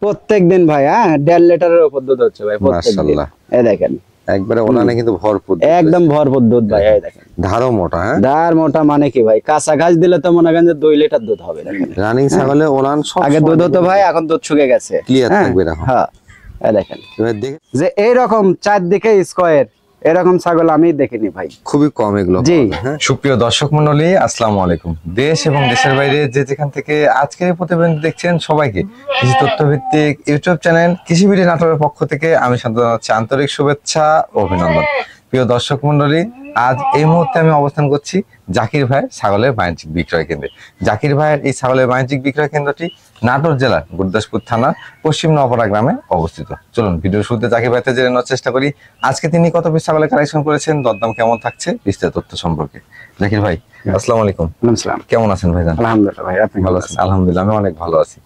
প্রত্যেকদিন ভাই, হ্যাঁ 1.5 লিটারের উপর দুধ হচ্ছে ভাই প্রত্যেকদিন। মাশাআল্লাহ, এই দেখেন একবারে ওলানে কিন্তু ভরপুর দুধ একদম রয়েছে। ভরপুর দুধ ভাই। এই দেখেন ধারও মোটা, হ্যাঁ ধার মোটা মানে কি ভাই, কাঁচা ঘাস দিলে তো মনে করেন যে 2 লিটার দুধ হবে। দেখেন রানিং ছাগলে ওলান সব আগে দুধ হতো ভাই, এখন দুধ শুকিয়ে গেছে। ক্লিয়ার হ্যাঁ, থাকবে এরকম। হ্যাঁ এই দেখেন এবার দেখে যে এইরকম চারদিকে স্কয়ার এরকম ছাগল আমি দেখিনি ভাই। খুবই কম এগুলো জি। পাওয়া যায়, হ্যাঁ। সুপ্রিয় দর্শক মন্ডলী, আসসালামু আলাইকুম। দেশ এবং দেশের বাইরে যে যেখান থেকে আজকের এই প্রতিবেদন দেখছেন সবাইকে কৃষি তথ্য ভিত্তিক ইউটিউব চ্যানেল কৃষিবিড়ি নাটোরের পক্ষ থেকে আমি শান্ত জানাচ্ছি আন্তরিক শুভেচ্ছা ও অভিনন্দন। প্রিয় দর্শক মন্ডলী, আজ এই মুহূর্তে আমি অবস্থান করছি জাকির ভাইয়ের ছাগলের বাণিজ্যিক বিক্রয় কেন্দ্রে। জাকির ভাইয়ের এই ছাগলের বাণিজ্যিক বিক্রয় কেন্দ্রটি নাটোর জেলার গুরদাসপুর থানার পশ্চিম নওপাড়া গ্রামে অবস্থিত। চলুন ভিডিওর শুরুতে জাকির ভাইতে জেনে নেওয়ার চেষ্টা করি আজকে তিনি কত পিস ছাগলের কালেকশন করেছেন, দরদাম কেমন থাকছে, বিস্তারিত তথ্য সম্পর্কে। জাকির ভাই আসসালামু আলাইকুম। আসসালাম। কেমন আছেন ভাইজান? আলহামদুলিল্লাহ ভাই, আপনি ভালো আছেন? আলহামদুলিল্লাহ আমি অনেক ভালো আছি।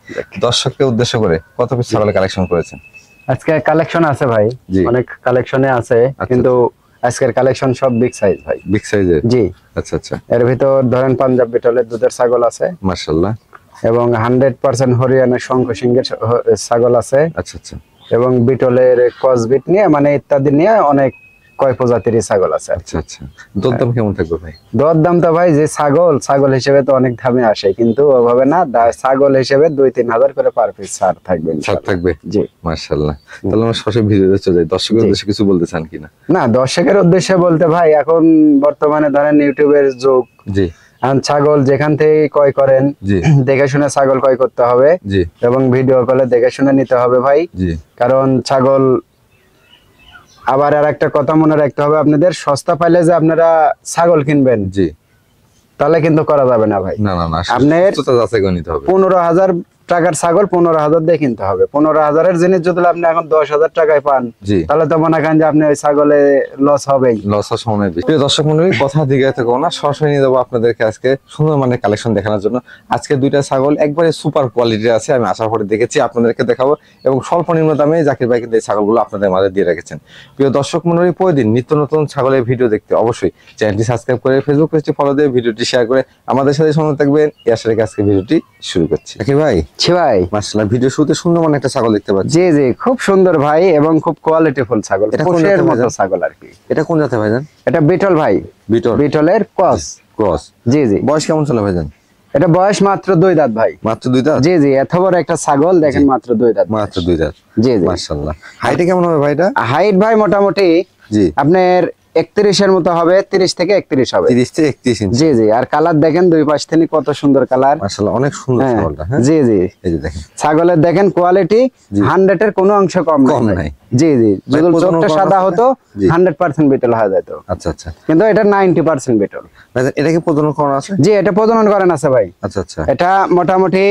দর্শককে উদ্দেশ্য করে কত পিস ছাগলের কালেকশন করেছেন? আজকে কালেকশন আছে ভাই, জি। অনেক কালেকশনে আছে, কিন্তু আজকের কালেকশন সব বিগ সাইজ ভাই। বিগ সাইজের? জি। আচ্ছা আচ্ছা, এর ভিতর ধরেন পাঞ্জাব বিটলের দুধের ছাগল আছে মাশাআল্লাহ। এবং 100% হরিয়ানার শঙ্খ সিংহের ছাগল আছে আচ্ছা আচ্ছা, এবং বিটলের কসবিট নিয়ে মানে ইত্যাদি নিয়ে অনেক কয় প্রজাতির ছাগল আছে। আচ্ছা আচ্ছা, দরদাম কেমন থাকবে ভাই? দর দাম তো ভাই যে ছাগল হিসেবে তো অনেক দামে আসে, কিন্তু ওভাবে না, ছাগল হিসেবে 2-3 হাজার করে পার পিস ছাড় থাকবে ছাড় ইনশাআল্লাহ। থাকবে? জি। মাশাআল্লাহ। তাহলে আমরা সরাসরি ভিডিওতে চলে যাই। দর্শকের জি। উদ্দেশ্যে কিছু বলতে চান কিনা? না, দর্শকের উদ্দেশ্যে বলতে ভাই, এখন বর্তমানে ধরেন ইউটিউবের যুগ, জি এখন ছাগল যেখান থেকে ক্রয় করেন জি দেখে শুনে ছাগল ক্রয় করতে হবে জি এবং ভিডিও কলে দেখে শুনে নিতে হবে ভাই। জি কারণ ছাগল, আবার আর একটা কথা মনে রাখতে হবে আপনাদের, সস্তা পাইলে যে আপনারা ছাগল কিনবেন জি, তাহলে কিন্তু করা যাবে না ভাই। না না না, আপনার সুস্থতা যাচাই করে নিতে হবে। 15,000 টাকার ছাগল 15,000 দিয়ে কিনতে হবে। 15,000-এর জিনিস যদি আপনি এখন 10,000 টাকায় পান, জি, তাহলে তো মনে করেন যে আপনি ওই ছাগলে লস হবেই। লস হওয়ার সম্ভাবনা বেশি। প্রিয় দর্শক মন্ডলী, কথা দিকে থাকবো না, সরাসরি নিয়ে যাবো আপনাদেরকে আজকে সুন্দর মানের কালেকশন দেখানোর জন্য। আজকে দুইটা ছাগল একবারে সুপার কোয়ালিটির আছে, আমি আসার পরে দেখেছি, আপনাদেরকে দেখাবো এবং স্বল্প নিম্ন দামে জাকির ভাই কিন্তু এই ছাগলগুলো আপনাদের মাঝে দিয়ে রেখেছেন। প্রিয় দর্শক মন্ডলী, প্রতিদিন নিত্য নতুন ছাগলের ভিডিও দেখতে অবশ্যই চ্যানেলটি সাবস্ক্রাইব করে ফেসবুক পেজটি ফলো দিয়ে ভিডিওটি শেয়ার করে আমাদের সাথে সঙ্গে থাকবেন। এই আশা রেখে আজকে ভিডিওটি শুরু করছি। জাকির ভাই, ছি ভাই। মাশাআল্লাহ, ভিডিও শুরুতে সুন্দর মানে একটা ছাগল দেখতে পাচ্ছি। জি জি, খুব সুন্দর ভাই এবং খুব কোয়ালিটিফুল ছাগল, এটা কোন কোষের জাতের মতো ভাইজান? ছাগল আর কি। এটা কোন জাতের ভাইজান? এটা বিটল ভাই, বিটল বিটলের ক্রস। ক্রস। জি জি। বয়স কেমন চলে ভাইজান? এটা বয়স মাত্র 2 দাঁত ভাই। মাত্র 2 দাঁত? জি জি, এত বড় একটা ছাগল দেখেন, মাত্র 2 দাঁত। মাত্র 2 দাঁত। জি জি। মাশাআল্লাহ। হাইটে কেমন হবে ভাইটা? হাইট ভাই মোটামুটি জি, আপনার 31-এর মতো হবে, 30 থেকে 31 হবে। 30 থেকে 31 ইঞ্চি। জি জি। আর কালার দেখেন দুই পাশ থেকে কত সুন্দর কালার। মাশাআল্লাহ, অনেক সুন্দর হ্যাঁ, ছাগলটা। হ্যাঁ, জি জি। এই যে দেখেন, ছাগলের দেখেন কোয়ালিটি, জি। 100-এর কোনো অংশ কম কম নাই। নাই। জি জি। ভাই, যদি প্রজনন চোখটা করানো সাদা আছে? হতো জি। 100% বিটল হয়ে যেত, আচ্ছা আচ্ছা। কিন্তু এটা 90% বিটল। ভাইজান, এটা কি প্রজনন করানো আছে? জি, এটা প্রজনন করেন আছে ভাই। আচ্ছা আচ্ছা, এটা মোটামুটি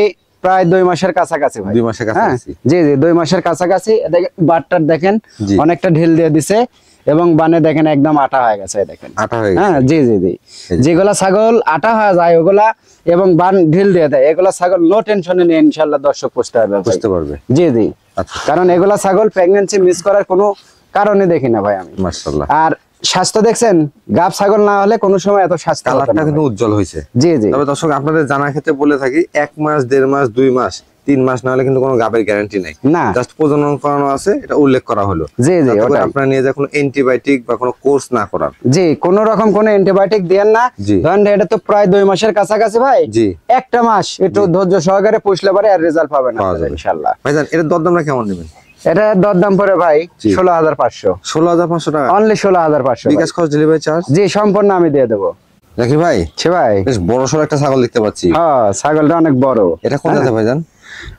প্রায় 2 মাসের কাছাকাছি ভাই। 2 মাসের হ্যাঁ, কাছাকাছি। জি জি, 2 মাসের কাছাকাছি। দেখেন বাটটার দেখেন জি। অনেকটা ঢিল দিয়ে দিছে এবং বানে দেখেন একদম আটা হয়ে গেছে দেখেন। আটা হয়ে গেছে। হ্যাঁ, জি জি জি। এই যে। যেগুলা ছাগল আটা হয়ে যায় ওগুলা এবং বান ঢিল দিয়ে দেয়, এগুলা ছাগল নো টেনশনে নিয়ে ইনশাআল্লাহ দর্শক বুঝতে পারবে ভাই। বুঝতে পারবে। জি জি। আচ্ছা, কারণ এগুলা ছাগল প্রেগন্যান্সি মিস করার কোনো কারণে দেখি না ভাই আমি। মাশাআল্লাহ। আর স্বাস্থ্য দেখছেন, গাব ছাগল না হলে কোনো সময় এত স্বাস্থ্য হতো কালারটা না কিন্তু ভাই। উজ্জ্বল হয়েছে। জি জি। তবে দর্শক আপনাদের জানার ক্ষেত্রে বলে থাকি, 1 মাস 1.5 মাস 2 মাস 3 মাস না হলে কিন্তু কোনো গাবের গ্যারান্টি নাই। না। জাস্ট প্রজনন করানো আছে, এটা উল্লেখ করা হলো। জি জি, যাতে করে ওটাই। আপনারা নিয়ে যা কোনো অ্যান্টিবায়োটিক বা কোনো কোর্স না করার। জি, কোন রকম কোন অ্যান্টিবায়োটিক দেন না। জি। ধরেন এটা তো প্রায় 2 মাসের কাছাকাছি ভাই। জি। একটা মাস একটু ধৈর্য সহকারে পুষলে পরে আর রেজাল্ট পাবেন পাওয়া আপনারা যাবে। ইনশাআল্লাহ। ভাইজান, এর দরদামটা কেমন নেবেন? এটা দরদাম পড়ে ভাই জি। 16,500। 16,500 টাকা? অনলি 16,500। বিকাশ খরচ, ডেলিভারি চার্জ? জি, সম্পূর্ণ আমি দিয়ে দেবো। জাকির ভাই, ছি ভাই। বেশ বড়সড় একটা ছাগল দেখতে পাচ্ছি। হ্যাঁ, ছাগলটা অনেক বড়। এটা কোন জাতের ভাইজান?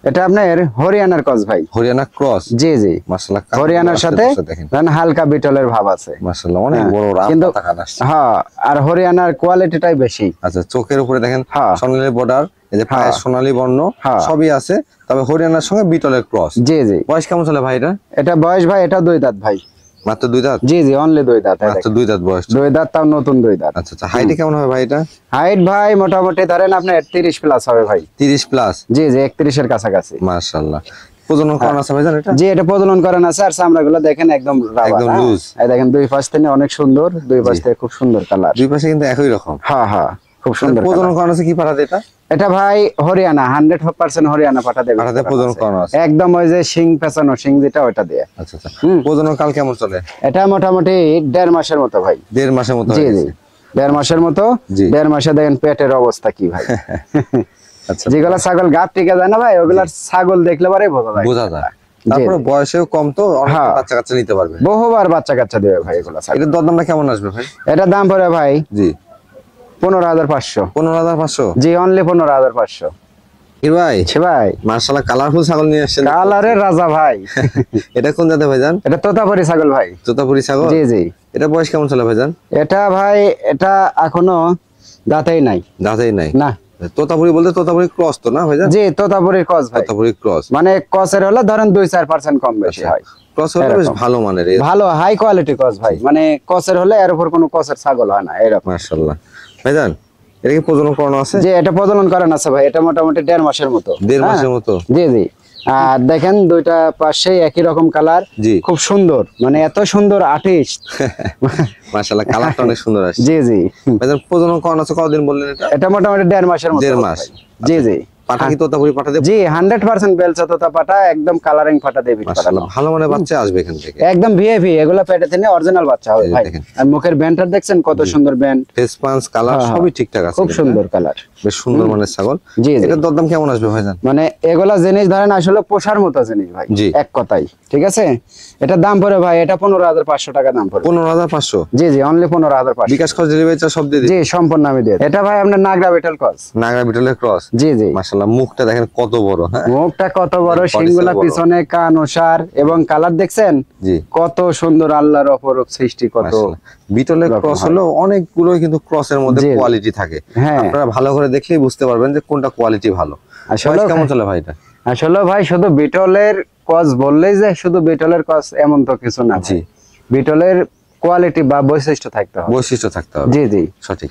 এটা আপনার হরিয়ানার ক্রস ভাই। হরিয়ানা ক্রস? জি জি। মাশাআল্লাহ, হরিয়ানার সাথে দেখেন, ধরেন হালকা বিটলের ভাব আছে। মাশাআল্লাহ, অনেক হ্যাঁ, বড় রাম কিন্তু পাতা কান আসছে। হ্যাঁ, আর হরিয়ানার কোয়ালিটিটাই বেশি। আচ্ছা, চোখের উপরে দেখেন হ্যাঁ। সোনালী বর্ডার, এই যে পায়ের হ্যাঁ। সোনালী বর্ণ, হ্যাঁ। সবই আছে। তবে হরিয়ানার সঙ্গে বিটলের ক্রস। জি জি। বয়স কেমন চলে ভাই এটা? এটা বয়স ভাই, এটা 2 দাঁত ভাই। মাত্র 2 দাঁত? জি জি, অনলি 2 দাঁত। মাত্র 2 দাঁত বয়স। 2 দাঁত, তাও নতুন 2 দাঁত। আচ্ছা আচ্ছা, হাইটে কেমন হবে ভাই এটা? হাইট ভাই মোটামুটি ধরেন আপনার 30 প্লাস হবে ভাই। 30 প্লাস? জি জি, 31-এর কাছাকাছি। মাশাআল্লাহ। প্রজনন করানো আছে ভাইজান এটা? জি, এটা প্রজনন করেন আছে আর চামড়াগুলো দেখেন একদম রাবার, একদম হ্যাঁ। loose। এই দেখেন দুই পাশ থেকে অনেক সুন্দর, দুই পাশ জি। থেকে খুব সুন্দর কালার। দুই পাশে কিন্তু একই রকম। হ্যাঁ হ্যাঁ, খুব সুন্দর প্রজনন colour। করানো আছে কি পাঠাতে এটা? এটা ভাই হরিয়ানা 100% হরিয়ানা পাঠা দেবে। পাঠাতে প্রজনন করানো আছে। একদম ওই যে শিং পেছানো শিং যেটা ওটা দিয়ে। আচ্ছা আচ্ছা, প্রজনন কাল কেমন চলে? এটা মোটামুটি 1.5 মাসের মতো ভাই। 1.5 মাসের মতো জি হয়ে জি গেছে। 1.5 মাসের মতো। জি। 1.5 মাসে দেখেন পেটের অবস্থা কি ভাই। আচ্ছা, যেগুলা ছাগল গাপ টিকে যায় না ভাই, ওগুলা ছাগল দেখলে পরে বোঝা যায়। বোঝা যায়। তারপরে বয়সেও কম তো, অনেক হ্যাঁ। বাচ্চা কাচ্চা নিতে পারবে। বহুবার বাচ্চা কাচ্চা দেবে ভাই এগুলা ছাগল। এটার দরদামটা কেমন আসবে ভাই? এটা দাম পড়ে ভাই জি 15,500। 15,500। জি অনলি 15,500। কি ভাই, ছে ভাই মাশাআল্লাহ কালারফুল ছাগল নিয়ে আসছেন। কালারের রাজা ভাই। এটা কোন জাতের ভাইজান? এটা তোতাপুরি ছাগল ভাই। তোতাপুরি ছাগল। জি জি। এটা বয়স কেমন চলে ভাইজান? এটা ভাই এটা এখনো দাঁতেই নাই। দাঁতেই নাই না তোতাপুরি বলতে তোতাপুরি ক্রস তো না ভাইজান? জি তোতাপুরির কস ভাই। তোতাপুরি ক্রস, মানে কসের হলে ধরেন 2-4% কম বেশি হয়। ক্রস হলে বেশ এরকম। ভালো মানের। ভালো হাই কোয়ালিটি কস ভাই, মানে কসের হলে এর উপর কোনো কসের ছাগল হয় না এরকম। মাশাআল্লাহ ভাইজান, এটা কি প্রজনন করানো আছে? যে এটা প্রজনন করেন আছে ভাই, এটা মোটামুটি 1.5 মাসের মতো। 1.5 হ্যাঁ? মাসের মতো। জি জি। আর দেখেন দুইটা পাশে একই রকম কালার, জি। খুব সুন্দর, মানে এত সুন্দর আর্টিস্ট। মাশাআল্লাহ কালারটা অনেক সুন্দর আসছে। জি জি। ভাইজান প্রজনন করানো আছে কতদিন বললেন এটা? এটা মোটামুটি 1.5 মাসের মতো। 1.5 মাস। ভাই। জি জি। পাঠা কি তোতাপুরি পাঠা দেব? জি 100% বেলচা তোতা পাটা, একদম কালারিং পাটা দেবি মাশাআল্লাহ ভালো মানের বাচ্চা আসবে এখান থেকে। একদম ভিআইপি, এগুলা পেটে থেকে অরিজিনাল বাচ্চা হবে এই যে ভাই। দেখেন। আর মুখের ব্যান্ডটা দেখছেন কত সুন্দর ব্যান্ড, ফেস পাঞ্চ কালার হ্যাঁ, সবই ঠিকঠাক আছে। খুব কিন্তু, সুন্দর কালার। বেশ সুন্দর মানের ছাগল। জি জি। এটার দরদাম কেমন আসবে ভাইজান? মানে এগুলা জিনিস ধরেন আসলে পোষার মতো জিনিস ভাই, জি। এক কথাই। ঠিক আছে, এটা দাম পড়ে ভাই, এটা 15,500 টাকা দাম পড়ে। 15,500। জি জি অনলি 15,500। বিকাশ খরচ ডেলিভারি চার্জ সব দিয়ে দিই। জি সম্পূর্ণ আমি দিয়ে। এটা ভাই আপনার নাগরা বেটাল কস। নাগরা বিটলের ক্রস। জি জি। মাশাআল্লাহ মুখটা দেখেন কত বড়। হ্যাঁ মুখটা কত বড়, Body শিংগুলা size বড়। পিছনে, কান ওসার এবং কালার দেখছেন জি কত সুন্দর, আল্লাহর অপরূপ সৃষ্টি কত। মাশাআল্লাহ বিটলের রকম ক্রস হয়। হলো অনেকগুলোই কিন্তু ক্রসের মধ্যে জি। কোয়ালিটি থাকে। হ্যাঁ। আপনারা ভালো করে দেখলেই বুঝতে পারবেন যে কোনটা কোয়ালিটি ভালো। আসলে বয়স কেমন চলে ভাই এটা? আসলে ভাই শুধু বিটলের কস বললেই যে শুধু বিটলের কস এমন তো কিছু না জি। ভাই। বিটলের কোয়ালিটি বা বৈশিষ্ট্য থাকতে হবে। বৈশিষ্ট্য থাকতে হবে। জি জি। সঠিক।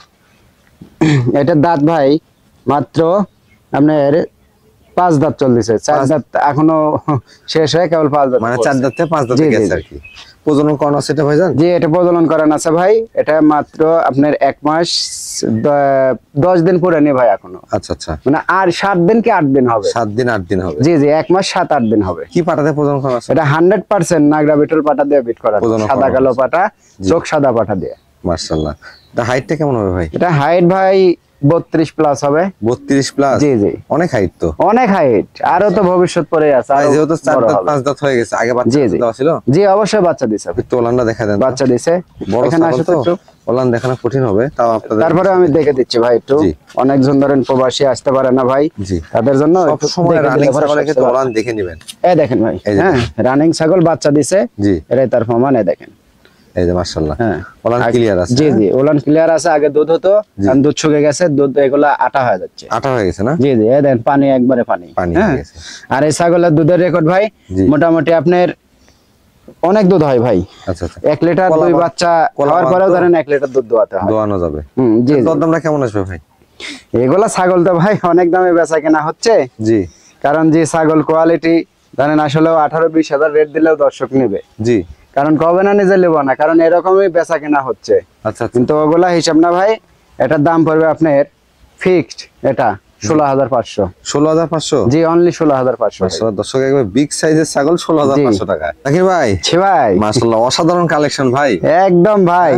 এটার দাঁত ভাই মাত্র আপনার 5 দাঁত চলতেছে, 4 দাঁত এখনো শেষ হয়ে কেবল 5 দাঁত মানে পড়ছে। 4 দাঁত থেকে 5 দাঁতে জি, জি, গেছে জি। আর কি। প্রজনন করানো আছে এটা ভাইজান? জি এটা প্রজনন করান আছে ভাই, এটা মাত্র আপনার 1 মাস 10 দিন পুরানি ভাই এখনো। আচ্ছা আচ্ছা, মানে আর 7 দিন কি 8 দিন হবে। 7 দিন 8 দিন হবে। জি জি 1 মাস 7-8 দিন হবে। কি পাটাতে প্রজনন করানো আছে? এটা 100% নাগরা বিটল পাটা দিয়ে বিট করা, প্রজনন সাদা করানো কালো আছে। পাটা, জি। চোখ সাদা পাটা দিয়ে। মাশাআল্লাহ এটা হাইটটা কেমন হবে ভাই? এটা হাইট ভাই 32 প্লাস হবে। 32 প্লাস। জি জি অনেক হাইট তো। অনেক হাইট, আরো তো ভবিষ্যৎ পরে আছে, ভাই আরো যেহেতু 4 বড় দাঁত হবে। 5 দাঁত হয়ে গেছে, আগে বাচ্চা জি, জি। দেওয়া ছিল। জি অবশ্যই বাচ্চা দিছে, একটু ওলানটা দেখা দেন তো। বাচ্চা দিছে। বড় এখানে ছাগল আসো তো, তো একটু। ওলান দেখানো কঠিন হবে, তাও আপনাদের তারপরে আমি দেখে দিচ্ছি ভাই একটু। জি। অনেকজন ধরেন প্রবাসী আসতে পারে না ভাই, জি। তাদের জন্য সব একটু সময় দেখে রানিং দিলে পরে ছাগলের ক্ষেত্রে সবচেয়ে ওলান ভালো। দেখে নেবেন। এই দেখেন ভাই, এই যে হ্যাঁ রানিং ছাগল বাচ্চা দিছে। জি। এটাই তার প্রমাণ, এই দেখেন। এই যে মাশাআল্লাহ হ্যাঁ ওলান ক্লিয়ার আছে। জি জি ওলান ক্লিয়ার আছে। আগে দুধ হতো, এখন দুধ শুকিয়ে গেছে, দুধ এগুলা আটা হয়ে যাচ্ছে। আটা হয়ে গেছে না? জি জি এই দেখেন পানি, একবারে পানি। পানি হ্যাঁ। হয়ে গেছে। আর এই ছাগলের দুধের রেকর্ড ভাই জি। মোটামুটি আপনার অনেক দুধ হয় ভাই। আচ্ছা আচ্ছা, 1 লিটার কলা দুই বা- বাচ্চা কলা খাওয়ার বা পরেও তো- ধরেন 1 লিটার দুধ দোয়াতে হয়। দোয়ানো যাবে। জি জি। দরদামটা কেমন আসবে ভাই? এগুলা ছাগল তো ভাই অনেক দামে বেচা কেনা হচ্ছে, জি কারণ যে ছাগল কোয়ালিটি ধরেন আসলে 18-20 হাজার রেট দিলেও দর্শক নেবে, জি। কারণ কবে না নিজে নেবো না, কারণ এরকমই বেচা কেনা হচ্ছে। আচ্ছা আচ্ছা, কিন্তু ওগুলা হিসাব না ভাই, এটার দাম পড়বে আপনার ফিক্সড এটা 16,500। 16,500। জি অনলি 16,500। মাশাআল্লাহ দর্শক একবার বিগ সাইজের ছাগল 16,500 টাকা। জাকির ভাই ছি ভাই মাশাআল্লাহ অসাধারণ কালেকশন ভাই। একদম ভাই,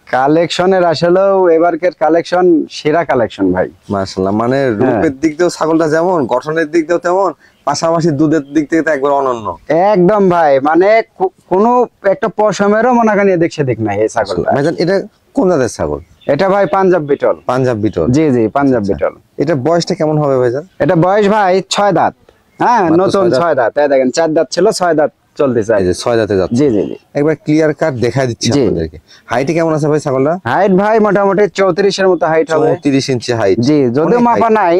কালেকশনের আসলেও এবারকার কালেকশন সেরা কালেকশন ভাই। মাশাআল্লাহ মানে রূপের দিক দিয়েও ছাগলটা যেমন, গঠনের দিক দিয়েও তেমন, পাশাপাশি দুধের দিক থেকে তো একবার অনন্য। একদম ভাই, মানে কোনো একটা পশমেরও মনে করেন এদিক সেদিক নাই এই ছাগলটা। ভাইজান এটা কোন জাতের ছাগল? এটা ভাই পাঞ্জাব বিটল। পাঞ্জাব বিটল। জি জি পাঞ্জাব বিটল। এটা বয়সটা কেমন হবে ভাইজান? এটা বয়স ভাই 6 দাঁত। হ্যাঁ মাত্র নতুন 6 দাঁত। 6 দাঁত। এই দেখেন 4 দাঁত ছিল, 6 দাঁত চলতেছে। এই যে 6 দাঁতে যাচ্ছে। জি জি জি। একবার ক্লিয়ার কাট দেখাই দিচ্ছি জি। আপনাদেরকে। হাইটে কেমন আছে ভাই ছাগলটা? হাইট ভাই মোটামুটি 34 এর মতো হাইট হবে। 34 ইঞ্চি হাইট। জি যদিও অনেক মাপা height। নাই,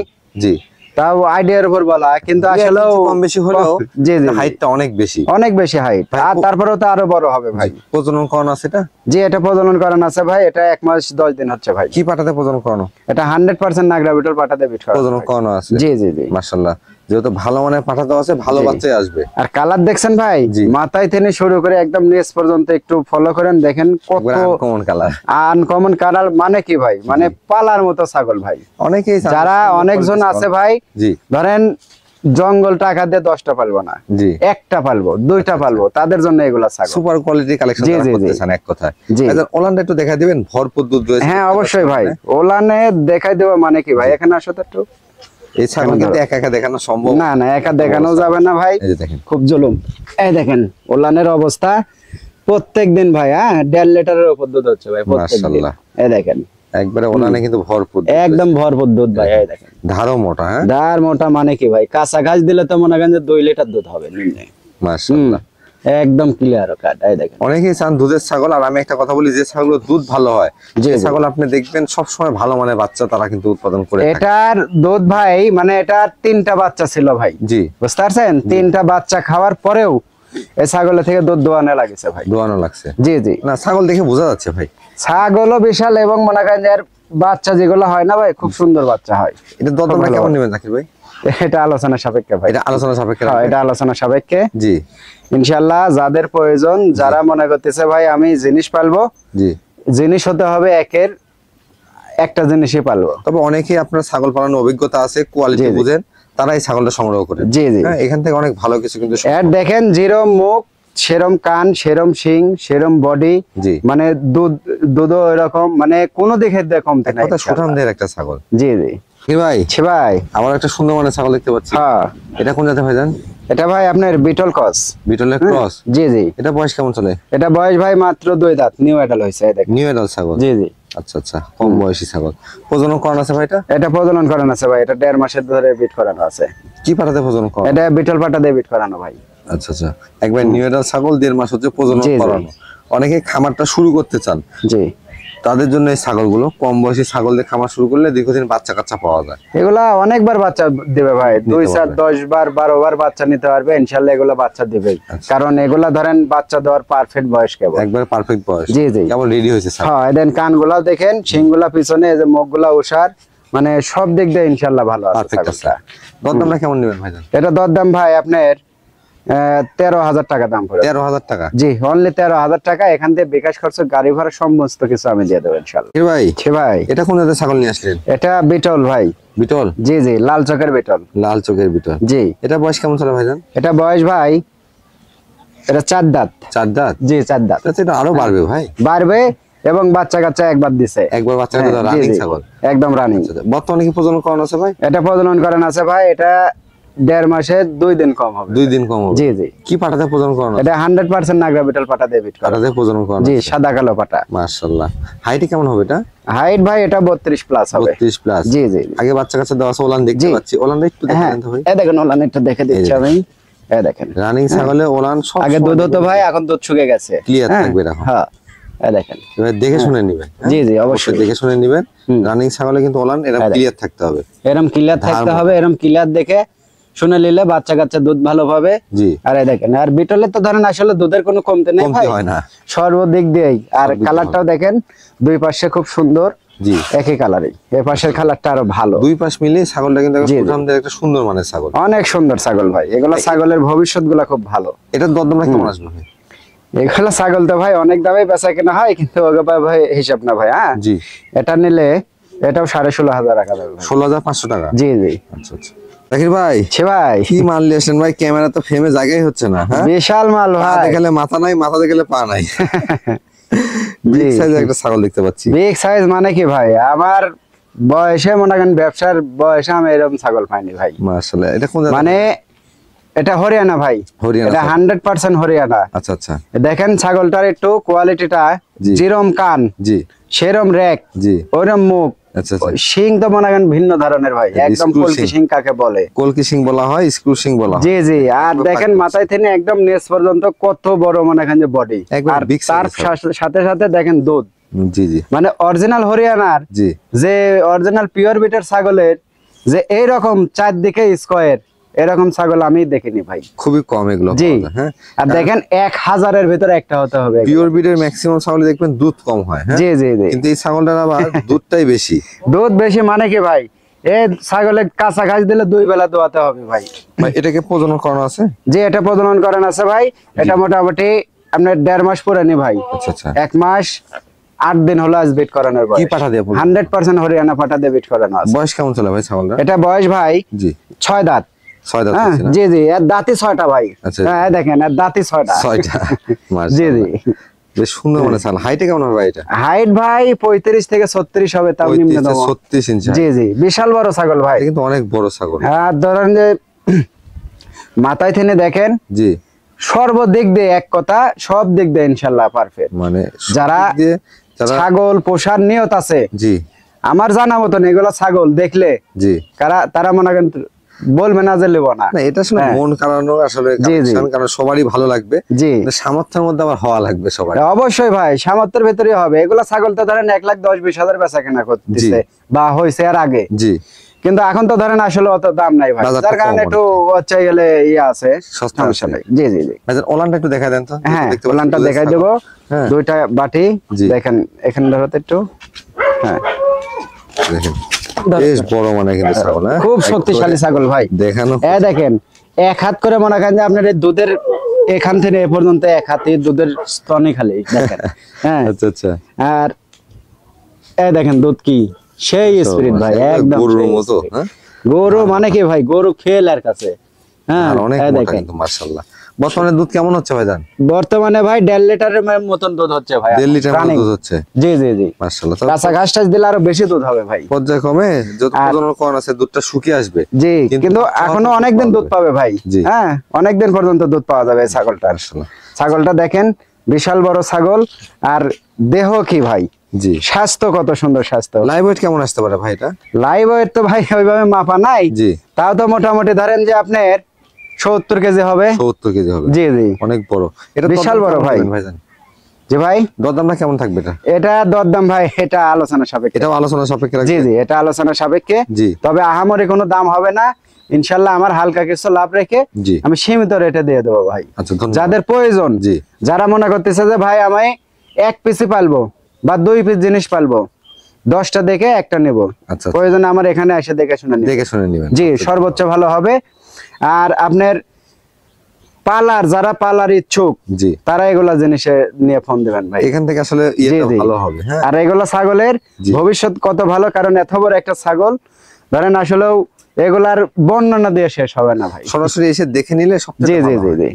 জি। তাও আইডিয়ার উপর বলা, কিন্তু আসলে কম বেশি হলেও জি জি হাইটটা অনেক বেশি। অনেক বেশি হাইট। ভাই, আর তারপরেও তো আরো বড় হবে ভাই। প্রজনন করানো আছে এটা? জি এটা প্রজনন করানো আছে ভাই, এটা 1 মাস 10 দিন হচ্ছে ভাই। কি পাটাতে প্রজনন করানো? এটা 100% নাগরা বিটল পাটাতে বিট করা। প্রজনন করানো আছে। জি জি জি। মাশাআল্লাহ যেহেতু ভালো মানের পাঠা দেওয়া আছে, ভালো জি। বাচ্চাই আসবে। আর কালার দেখছেন ভাই, জি। মাথায় থেকে শুরু করে একদম নিচ পর্যন্ত একটু ফলো করেন, দেখেন কত কমন কালার। Uncommon colour. মানে কি ভাই, মানে পালার মতো ছাগল ভাই। অনেকেই যারা অনেকজন আছে ভাই, জি ধরেন জঙ্গল টাকা দিয়ে 10টা পালবো না, জি, একটা পালবো, 2টা পালবো, তাদের জন্য এগুলা ছাগল। সুপার কোয়ালিটি কালেকশন জি, জি, জি। করতেছেন এক কথায়। জি। আচ্ছা, ওলানটা একটু দেখা দিবেন, ভরপুর দুধ রয়েছে। হ্যাঁ অবশ্যই ভাই, ওলানে দেখাই দেবো। মানে কি ভাই, এখানে আসো তো একটু। এই ছাগল কিন্তু একা একা দেখানো সম্ভব না না, একা দেখানো যাবে না ভাই, এই যে দেখেন, খুব জুলুম। এই দেখেন ওলানের অবস্থা, প্রত্যেকদিন ভাই 1.5 লিটারের উপর দুধ হচ্ছে ভাই প্রত্যেকদিন। মাশাআল্লাহ। এই দেখেন একবারে ওলানে কিন্তু ভরপুর দুধ একদম রয়েছে। ভরপুর দুধ ভাই। এই দেখেন ধারও মোটা। হ্যাঁ, দার মোটা। মানে কি ভাই, কাঁচা ঘাস দিলে তো মনে করেন যে 2 লিটার দুধ হবে নিম্নে। মাশাআল্লাহ। একদম ক্লিয়ার কাট। এই দেখেন অনেকেই চান দুধের ছাগল, আর আমি একটা কথা বলি, যে ছাগলের দুধ ভালো হয় জি, যে জি। ছাগল আপনি দেখবেন সবসময় ভালো মানের বাচ্চা তারা কিন্তু উৎপাদন করে থাকে। এটার দুধ ভাই, মানে এটার 3টা বাচ্চা ছিল ভাই, জি, বুঝতে পারছেন? 3টা বাচ্চা খাওয়ার পরেও এই ছাগলের থেকে দুধ দোয়ানো লাগছে ভাই। দোয়ানো লাগছে। জি জি, না, ছাগল দেখে বোঝা যাচ্ছে ভাই। ছাগলও বিশাল, এবং মনে করেন যে এর বাচ্চা যেগুলো হয় না ভাই, খুব সুন্দর বাচ্চা হয়। এটা দরদামটা ভালো কেমন হয়। নেবেন জাকির ভাই? এটা আলোচনা সাপেক্ষে ভাই। এটা আলোচনা সাপেক্ষে হ্যাঁ, রাখবেন? এটা আলোচনা সাপেক্ষে। জি ইনশাআল্লাহ যাদের প্রয়োজন, যারা মনে করতেছে ভাই আমি জিনিস পালবো, জি। জিনিস হতে হবে একের একটা জিনিসই পালবো। তবে অনেকেই আপনার ছাগল পালনের অভিজ্ঞতা আছে, কোয়ালিটি জি, জি। বুঝেন, তারাই ছাগলটা সংগ্রহ করেন। জি জি। হ্যাঁ, এখান থেকে অনেক ভালো কিছু কিন্তু এর দেখেন যেরম মুখ, সেরম কান, সেরম শিং, সেরম বডি, জি। মানে দুধও এরকম, মানে কোনো দিকে কমতে নাই। কথা সুঠামদের একটা ছাগল। জি জি। কি ভাই, ছি ভাই। আবার একটা সুন্দর মানের ছাগল দেখতে পাচ্ছি। হ্যাঁ, এটা কোন জাতের ভাইজান? এটা ভাই আপনার বিটল ক্রস। বিটলের ক্রস। জি জি। এটা বয়স কেমন চলে? এটা বয়স ভাই মাত্র 2 দাঁত, নিউ এডাল হয়েছে। এই দেখেন। নিউ এডাল ছাগল। জি জি। আচ্ছা আচ্ছা, কম বয়সী ছাগল। প্রজনন করানো আছে ভাই? এটা প্রজনন করানো আছে ভাই, এটা 1.5 মাসের ধরে বিট করানো আছে। কি পাঠাতে প্রজনন করানো? এটা বিটল পাটা দিয়ে বিট করানো ভাই। আচ্ছা আচ্ছা, একবার নিউ এডাল ছাগল 1.5 মাস হচ্ছে প্রজনন জি, জি। করানো। অনেকে খামারটা শুরু করতে চান, জি। তাদের জন্য এই ছাগলগুলো, কম বয়সী ছাগল দিয়ে খামার শুরু করলে দীর্ঘদিন বাচ্চা কাচ্চা পাওয়া যায়। এগুলা অনেকবার বাচ্চা দিবে ভাই, 2 4 পারবে। 10 বার 12 বার বাচ্চা নিতে পারবে ইনশাআল্লাহ। এগুলা বাচ্চা দিবে, আচ্ছা। কারণ এগুলা ধরেন বাচ্চা দেওয়ার পারফেক্ট বয়স কেবল। একবার পারফেক্ট বয়স। জি, জি। কেবল রেডি হয়েছে ছাগল। হ্যাঁ, দেন কানগুলাও দেখেন, শিংগুলা পিছনে, এই যে মুখগুলা উষার, মানে সব দিক দিয়ে ইনশাআল্লাহ ভালো আছে পারফেক্ট আছে। ছাগলটা। দরদামটা কেমন নেবেন ভাইজান? এটা দরদাম ভাই আপনার 13,000 টাকা দাম পড়ে। 13,000 টাকা। জি, অনলি 13,000 টাকা। এখান থেকে বিকাশ খরচ, গাড়ি ভাড়া, সমস্ত কিছু আমি দিয়ে দেবো ইনশাআল্লাহ। কি ভাই, ছি ভাই, এটা কোন জাতের ছাগল নিয়ে আসলেন? এটা বিটল ভাই। বিটল, জি জি, লাল চকের বিটল। লাল চোখের বিটল। জি। এটা বয়স কেমন চলে ভাইজান? এটা বয়স ভাই, এটা 4 দাঁত। 4 দাঁত। জি, 4 দাঁত। তাতে এটা আরো বাড়বে ভাই। বাড়বে, এবং বাচ্চা কাচ্চা একবার দিছে। একবার বাচ্চা হ্যাঁ, কাচ্চা জি, রানিং জি, ছাগল। একদম রানিং। আচ্ছা, বর্তমানে কি প্রজনন করানো আছে ভাই? এটা প্রজনন করানো আছে ভাই, এটা 1.5 মাসে 2 দিন কম হবে। 2 দিন কম হবে। জি জি। কি পাঠাতে প্রজনন করানো? এটা 100% নাগরা বিটল পাটা দিয়ে বিট করা। পাঠাতে প্রজনন করানো। জি, সাদা কালো পাটা। মাশাআল্লাহ। হাইট কেমন হবে এটা? হাইট ভাই এটা 32 প্লাস হবে। 32 প্লাস। জি জি। আগে বাচ্চা কাচ্চা দেওয়া আছে, ওলান দেখতে জি। পাচ্ছি। ওলানটা একটু হ্যাঁ, দেখান তো ভাই। এই দেখেন ওলান, এটা দেখে দিচ্ছি দেখেন। আমি। এই দেখেন, রানিং ছাগলে ওলান সব আগে দুধ হতো ভাই, এখন দুধ শুকিয়ে গেছে। Clear হ্যাঁ, থাকবে এখন। হ্যাঁ, এই দেখেন। এবার দেখে শুনে নিবেন। হ্যাঁ? জি জি, অবশ্যই। দেখে শুনে নিবেন। হুম। রানিং ছাগলে কিন্তু ওলান এরকম হ্যাঁ, ক্লিয়ার থাকতে হবে। এরকম ক্লিয়ার থাকতে ধার হবে, এরকম ক্লিয়ার দেখে শুনে নিলে বাচ্চা কাচ্চা দুধ ভালো পাবে। জি। আর এই দেখেন, আর বিটলে তো ধরেন আসলে দুধের কোনো কমতে নেই কমতি ভাই, হয় না। সর্বদিক দিয়েই। আর সব দিক দিয়ে কালারটাও দেখেন, দুই পাশে খুব সুন্দর, জি। একই কালারই। এই পাশের কালারটা আরো ভালো। দুই পাশ মিলিয়ে ছাগলটা কিন্তু জি, জি। সুঠামদের একটা সুন্দর মানের ছাগল। অনেক সুন্দর ছাগল ভাই, এগুলো ছাগলের ভবিষ্যৎ গুলা খুব ভালো। এটার দরদামটা কেমন আসবে ভাই? এগুলো ছাগল তো ভাই অনেক দামে বেচা কেনা হয়, কিন্তু ওকে ভাই হিসাব না ভাই। হ্যাঁ, জি। এটা নিলে এটাও 16,500 টাকা দেবে ভাই। 16,500 টাকা। জি জি। আচ্ছা আচ্ছা। জাকির ভাই, ছি ভাই, কি মাল নিয়ে আসলেন ভাই? ক্যামেরা তো ফ্রেমে জায়গাই হচ্ছে না। হ্যাঁ, বিশাল মাল পা ভাই। দেখালে মাথা নাই, মাথা দেখালে পা নাই। বিগ জি। সাইজের একটা ছাগল দেখতে পাচ্ছি। বিগ সাইজ মানে কি ভাই, আমার বয়সে মনে করেন, ব্যবসার বয়সে আমি এরকম ছাগল পাইনি ভাই। মাশাআল্লাহ। এটা কোন জাতের? মানে এটা হরিয়ানা ভাই, হরিয়ানা এটা ছাগল। 100% হরিয়ানা। আচ্ছা আচ্ছা। দেখেন ছাগলটার একটু কোয়ালিটিটা, জি। যেরম কান, জি সেরম রেক, জি। ওইরম মুখ, আচ্ছা আচ্ছা। শিং তো মনে করেন ভিন্ন ধরনের ভাই, এই একদম screw কলকি শিং। শিং কাকে বলে। কলকি সিং বলা হয়, স্ক্রু সিং বলা হয়। জি জি। আর পুরো দেখেন পাকড়। মাথায় থেকে একদম নেস পর্যন্ত কত বড় মনে করেন যে বডি। একবার আর big size তার ছাগল। সাথে সাথে দেখেন দুধ, জি জি মানে অরিজিনাল হরিয়ানার, জি। যে অরিজিনাল পিওর বিটের ছাগলের যে এইরকম চারদিকে স্কোয়ার, এরকম ছাগল আমি দেখিনি ভাই। খুবই কম এগুলো জি। পাওয়া যায়। হ্যাঁ, আর দেখেন 1000-এর ভিতরে একটা হতে হবে এগুলো। পিওর ব্রিডের ম্যাক্সিমাম ছাগলে দেখবেন দুধ কম হয়। হ্যাঁ, জি জি জি। কিন্তু এই ছাগলটার আবার দুধটাই বেশি। দুধ বেশি মানে কি ভাই, এ ছাগলে কাঁচা ঘাস দিলে 2 বেলা দোয়াতে হবে ভাই। ভাই এটাকে প্রজনন করানো আছে? যে এটা প্রজনন করেন আছে ভাই, এটা মোটামুটি আপনার 1.5 মাস পুরানি ভাই। আচ্ছা আচ্ছা। 1 মাস 8 দিন হলো আজ বিট করানোর বয়স। কি পাঠা দিয়ে প্রজনন? 100% হরিয়ানা পাঠা দিয়ে বিট করানো আছে। বয়স কেমন চলে ভাই ছাগলটা? এটা বয়স ভাই জি 6 দাঁত। 6 দাঁত হ্যাঁ হচ্ছে না? জি জি, এর দাঁতই 6টা ভাই। আচ্ছা। হ্যাঁ দেখেন এর দাঁতই 6টা। 6টা। জি জি। বেশ সুন্দর মানে ছাগল। হাইটে কেমন হবে ভাই এটা? হাইট ভাই 35 থেকে 36 হবে, তাও 35 নিম্নতম। 36 ইঞ্চি। জি জি, বিশাল বড় ছাগল ভাই। এটা কিন্তু অনেক বড় ছাগল। হ্যাঁ ধরেন যে মাথায় থেকে দেখেন জি সর্বদিক দিয়ে এক কথা, সব দিক দিয়ে ইনশাআল্লাহ পারফেক্ট। মানে যারা সব দিক দিয়ে যারা ছাগল পোষার নিয়ত আছে, জি আমার জানা মতন এগুলো ছাগল দেখলে জি তারা মনে করেন বলবে না যে নেব না। না, এটা আসলে হ্যাঁ। মন কাড়ানো আসলে জি, জি। কারণ সবারই ভালো লাগবে, জি কিন্তু সামর্থ্যের মধ্যে আবার হওয়া লাগবে সবার। অবশ্যই ভাই, সামর্থ্যের ভেতরে হবে। এগুলা ছাগল তো ধরেন 1,10,20,000 বেচা কেনা করতেছে বা হয়েছে এর আগে, জি কিন্তু এখন তো ধরেন আসলে অত দাম নাই ভাই, বাজারটা যার কারণে কম একটু হচ্ছে গেলে ইয়ে আছে, সস্তা সমস্যা আছে। নাই। জি জি জি। আচ্ছা ওলানটা একটু দেখাই দেন তো। হ্যাঁ দেখতে পাচ্ছি ওলানটা দুধের দেখাই ছাগল। দেবো। হ্যাঁ। 2টা বাটি জি। দেখেন, এখানে ধরো তো একটু। হ্যাঁ দেখেন বেশ বড় মানে কিন্তু ছাগল, হ্যাঁ খুব শক্তিশালী ছাগল ভাই। দেখানো এ দেখেন এক হাত করে মনে করেন যে আপনার এই দুধের এখান থেকে এ পর্যন্ত এক হাতে দুধের স্তনই খালি দেখেন। হ্যাঁ আচ্ছা আচ্ছা। আর এ দেখেন দুধ কি সেই স্পিরিট ভাই, একদম গরুর সেই মতো, spirit। হ্যাঁ গরু মানে কি ভাই, গরু খেলার কাছে। হ্যাঁ আর অনেক এ মোটা দেখেন কিন্তু মাশাআল্লাহ। বর্তমানে দুধ কেমন হচ্ছে ভাই জান? বর্তমানে ভাই 1.5 লিটারের মতন দুধ হচ্ছে ভাই। 1.5 লিটার running। দুধ হচ্ছে জি জি জি। মাশাআল্লাহ। কাঁচা ঘাস টাস দিলে আরো বেশি দুধ হবে ভাই। পর্যায়ক্রমে যত আর- প্রজনন করানো আছে দুধটা শুকিয়ে আসবে। জি কিন্তু কিন্তু এখনো খাওয়া অনেকদিন পাওয়া দুধ যাবে। পাবে ভাই। জি। হ্যাঁ অনেকদিন পর্যন্ত দুধ পাওয়া যাবে এই ছাগলটার। মাশাআল্লাহ। ছাগলটা দেখেন বিশাল বড় ছাগল, আর দেহ কি ভাই, জি স্বাস্থ্য কত সুন্দর স্বাস্থ্য। লাইভ ওয়েট কেমন আসতে পারে ভাই এটা? লাইভ ওয়েট তো ভাই ওইভাবে মাপা নাই, জি তাও তো মোটামুটি ধরেন যে আপনার 70 কেজি হবে। 70 কেজি হবে। জি জি অনেক বড়। এটা বিশাল বড় ভাই। ভাইজান জি ভাই, দরদামটা কেমন থাকবে এটা? এটা দরদাম ভাই এটা আলোচনা সাপেক্ষে। এটাও আলোচনা সাপেক্ষে জি রাখবে? জি এটা আলোচনা সাপেক্ষে। জি তবে আহামরি কোনো দাম হবে না ইনশাল্লাহ, আমার হালকা কিছু লাভ রেখে জি আমি সীমিত রেটে দিয়ে দেবো ভাই। আচ্ছা ধন্যবাদ। যাদের প্রয়োজন, জি যারা মনে করতেছে যে ভাই আমি 1 পিসই পালবো বা 2 পিস জিনিস পালবো, 10টা দেখে একটা নেব, আচ্ছা প্রয়োজন আমার এখানে এসে দেখে শুনে নিন। দেখে শুনে নেবেন। জি সর্বোচ্চ ভালো হবে। আর আপনার যারা পালার ইচ্ছুক জি তারা এগুলা জিনিসে নিয়ে ফোন দিবেন ভাই। এখান থেকে আসলে জি, ইয়েটা জি। ভালো হবে, হ্যাঁ আর এগুলা ছাগলের জি। ভবিষ্যৎ কত ভালো, কারণ এত বড় একটা ছাগল ধরেন আসলেও এগুলার বর্ণনা দিয়ে শেষ হবে না ভাই। সরাসরি এসে দেখে নিলে জি সবচেয়ে জি ভালো জি হয়। জি